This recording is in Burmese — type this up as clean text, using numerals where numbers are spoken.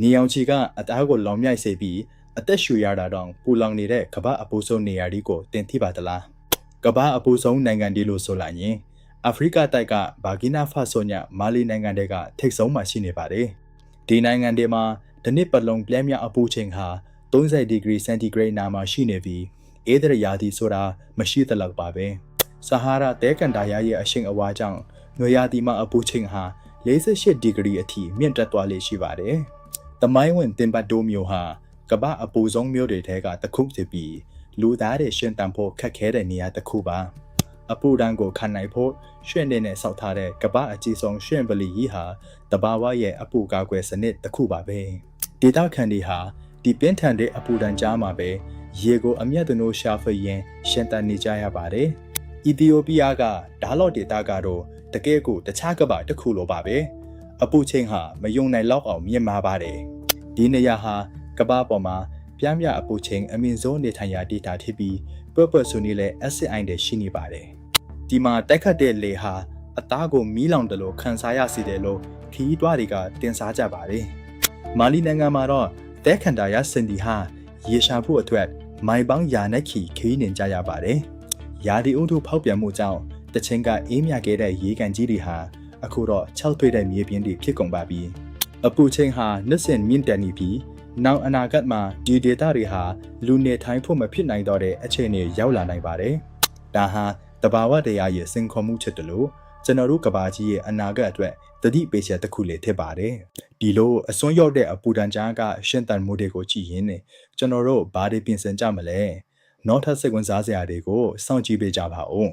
နေအောင်ချီကအသားကိုလောင်မြိုက်စေပြီးအသက်ရှူရတာတောင်ပူလောင်နေတဲ့ကမ္ဘာအပူဆုံးနေရာဒီကိုတင်ထိပါသလားကမ္ဘာအပူဆုံးနိုင်ငံဒီလို့ဆိုလိုက်ရင်အာဖရိကတိုက်ကဘာဂီနာဖာဆိုညမာလီနိုင်ငံတွေကထိပ်ဆုံးမှာရှိနေပါတယ်ဒီနိုင်ငံတွေမှာဒီနှစ်ပတ်လုံးပြင်းပြအပူချိန်ဟာ30ဒီဂရီစင်တီဂရိတ်နာမှာရှိနေပြီးအေးဒရယာတီဆိုတာမရှိသလောက်ပါပဲဆာဟာရာတဲကန်ဒါယာရဲ့အရှိန်အဝါကြောင့်နွေရာသီမှာအပူချိန်ဟာ48ဒီဂရီအထိမြင့်တက်သွားလေရှိပါတယ်။တမိုင်းဝင်တင်ပတ်တိုးမျိုးဟာကမ္ဘာအပူဆုံးမျိုးတွေထဲကတစ်ခုဖြစ်ပြီးလူသားတွေရှင်တန်ဖို့ခက်ခဲတဲ့နေရာတစ်ခုပါ။အပူဒဏ်ကိုခံနိုင်ဖို့ရွှင့်နဲ့ဆောက်ထားတဲ့ကမ္ဘာအကြီးဆုံးရွှင့်ပလီကြီးဟာတဘာဝရဲ့အပူကာကွယ်စနစ်တစ်ခုပါပဲ။ဒေတာခန်ဒီဟာဒီပင်းထန်တဲ့အပူဒဏ်ကြားမှာပဲရေကိုအမျက်သွနိုးရှာဖွေရင်းရှင်တန်နေကြရပါတယ်။အီသီယိုးပီးယားကဒါလော့ဒေတာကတော့တကယ်ကိုတခြားကမ္ဘာတစ်ခုလိုပါပဲအပူချိန်ဟာမယုံနိုင်လောက်အောင်မြင့်မားပါတယ်ဒီနေရာဟာကမ္ဘာပေါ်မှာပြင်းပြအပူချိန်အမြင့်ဆုံးနေထိုင်ရာဒေတာဖြစ်ပြီးပပဆိုနေလဲအက်ဆစ်အိုင်တွေရှိနေပါတယ်ဒီမှာတက်ခတ်တဲ့လေဟာအသားကိုမီးလောင်တယ်လို့ခန်းစားရစီတယ်လို့ခီးတွားတွေကတင်စားကြပါတယ်မာလီနိုင်ငံမှာတော့တဲခန်တာယာစင်ဒီဟာရေရှာဖို့အတွက်မိုင်ပေါင်းယာနဲ့ခီးနေကြရပါတယ်ယာဒီအုပ်ထုဖောက်ပြန်မှုကြောင့်တချင်းကအေးမြခဲ့တဲ့ရေကန်ကြီးတွေဟာအခုတော့6ထွေးတဲ့မြေပြင်တွေဖြစ်ကုန်ပါပြီအပူချိန်ဟာနှစ်ဆင့်မြင့်တက်နေပြီးနောက်အနာဂတ်မှာဒီဒေတာတွေဟာလူနေထိုင်ဖို့မဖြစ်နိုင်တော့တဲ့အခြေအနေရောက်လာနိုင်ပါတယ်ဒါဟာတဘာဝတရားရဲ့စင်ခေါ်မှုချက်တလို့ကျွန်တော်တို့ကဘာကြီးရဲ့အနာဂတ်အတွက်တတိပေးချက်တစ်ခုလေးဖြစ်ပါတယ်ဒီလိုအစွန်းရောက်တဲ့အပူဒဏ်ကြားကရှင်းတန်မှုတွေကိုကြည့်ရင်းနဲ့ကျွန်တော်တို့ဘာတွေပြင်ဆင်ကြမလဲနောက်ထပ်စိတ်ဝင်စားစရာတွေကိုစောင့်ကြည့်ပေးကြပါဦး